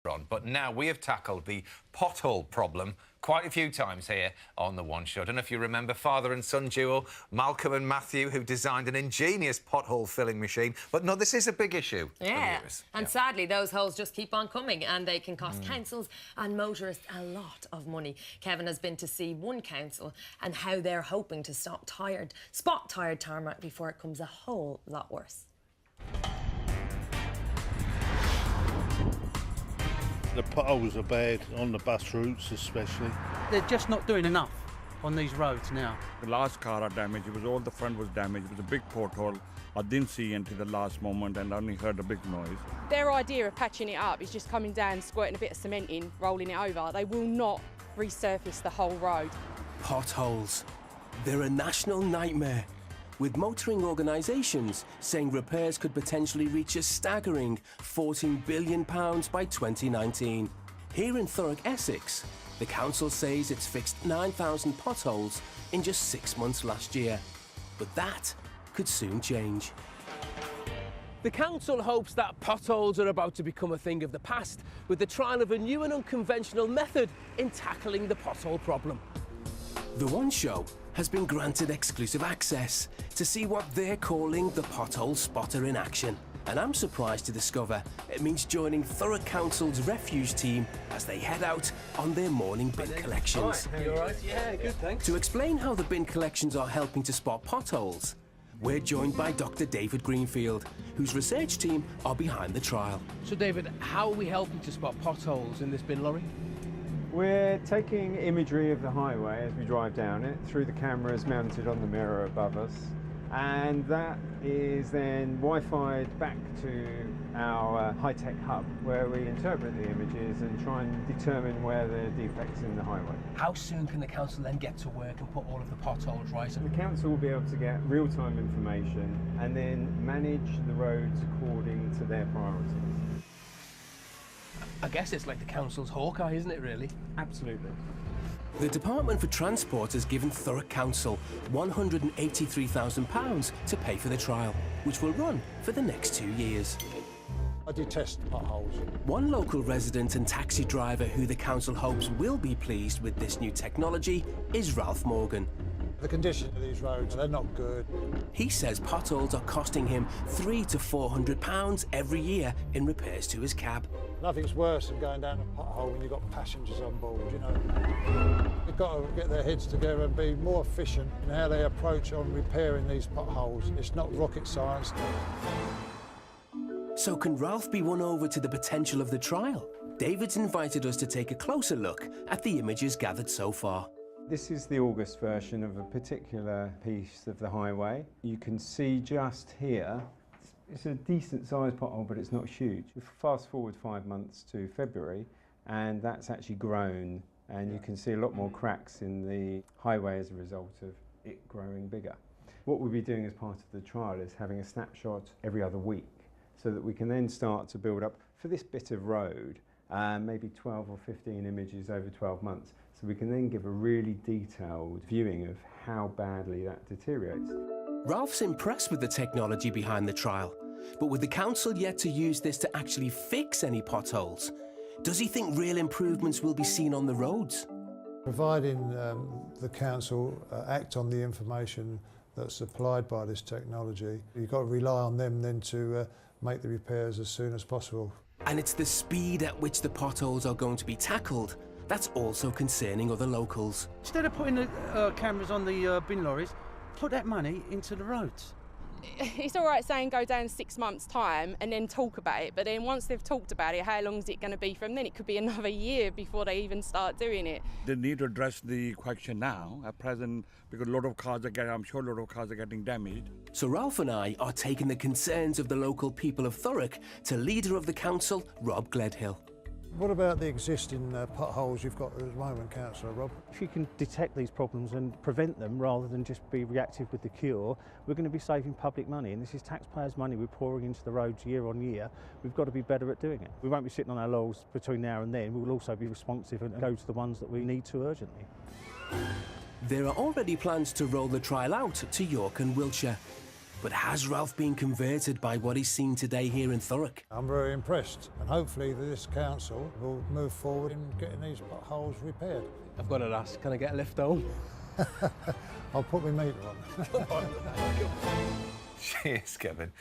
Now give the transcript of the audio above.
on. But now we have tackled the pothole problem quite a few times here on The One Show. I don't know if you remember father and son duo, Malcolm and Matthew, who designed an ingenious pothole filling machine. But no, this is a big issue. Yeah, and sadly, those holes just keep on coming and they can cost councils and motorists a lot of money. Kevin has been to see one council and how they're hoping to spot tired tarmac before it comes a whole lot worse. The potholes are bad on the bus routes especially. They're just not doing enough on these roads now. The last car had damaged, all the front was damaged, it was a big pothole. I didn't see until the last moment and only heard a big noise. Their idea of patching it up is just coming down, squirting a bit of cement in, rolling it over. They will not resurface the whole road. Potholes. They're a national nightmare, with motoring organisations saying repairs could potentially reach a staggering £14 billion by 2019. Here in Thurrock, Essex, the council says it's fixed 9,000 potholes in just 6 months last year. But that could soon change. The council hopes that potholes are about to become a thing of the past, with the trial of a new and unconventional method in tackling the pothole problem. The One Show has been granted exclusive access to see what they're calling the Pothole Spotter in action. And I'm surprised to discover it means joining Thurrock Council's refuse team as they head out on their morning bin collections. Hi, you all right? Yeah, good, thanks. To explain how the bin collections are helping to spot potholes, we're joined by Dr. David Greenfield, whose research team are behind the trial. So, David, how are we helping to spot potholes in this bin lorry? We're taking imagery of the highway as we drive down it through the cameras mounted on the mirror above us, and that is then Wi-Fi'd back to our high-tech hub where we interpret the images and try and determine where the defects in the highway. How soon can the council then get to work and put all of the potholes right? The council will be able to get real-time information and then manage the roads according to their priorities. I guess it's like the council's Hawkeye, isn't it, really? Absolutely. The Department for Transport has given Thurrock Council £183,000 to pay for the trial, which will run for the next 2 years. I detest potholes. One local resident and taxi driver who the council hopes will be pleased with this new technology is Ralph Morgan. The condition of these roads, they're not good. He says potholes are costing him £300 to £400 every year in repairs to his cab. Nothing's worse than going down a pothole when you've got passengers on board, you know. They've got to get their heads together and be more efficient in how they approach on repairing these potholes. It's not rocket science. So can Ralph be won over to the potential of the trial? David's invited us to take a closer look at the images gathered so far. This is the August version of a particular piece of the highway. You can see just here, it's a decent sized pothole, but it's not huge. We fast forward 5 months to February, and that's actually grown, and you can see a lot more cracks in the highway as a result of it growing bigger. What we'll be doing as part of the trial is having a snapshot every other week, so that we can then start to build up, for this bit of road, maybe 12 or 15 images over 12 months. So we can then give a really detailed viewing of how badly that deteriorates. Ralph's impressed with the technology behind the trial, but with the council yet to use this to actually fix any potholes, does he think real improvements will be seen on the roads? Providing the council act on the information that's supplied by this technology, you've got to rely on them then to make the repairs as soon as possible. And it's the speed at which the potholes are going to be tackled that's also concerning other locals. Instead of putting the cameras on the bin lorries, put that money into the roads. It's all right saying go down 6 months' time and then talk about it, but then once they've talked about it, how long is it going to be from then? It could be another year before they even start doing it. They need to address the question now, at present, because a lot of cars are I'm sure a lot of cars are getting damaged. So Ralph and I are taking the concerns of the local people of Thurrock to leader of the council, Rob Gledhill. What about the existing potholes you've got at the moment, Councillor Rob? If you can detect these problems and prevent them rather than just be reactive with the cure, we're going to be saving public money, and this is taxpayers' money we're pouring into the roads year on year. We've got to be better at doing it. We won't be sitting on our laurels between now and then. We will also be responsive and go to the ones that we need to urgently. There are already plans to roll the trial out to York and Wiltshire. But has Ralph been converted by what he's seen today here in Thurrock? I'm very impressed, and hopefully this council will move forward in getting these potholes repaired. I've got to ask, can I get a lift home? I'll put my meter on. Cheers, Kevin.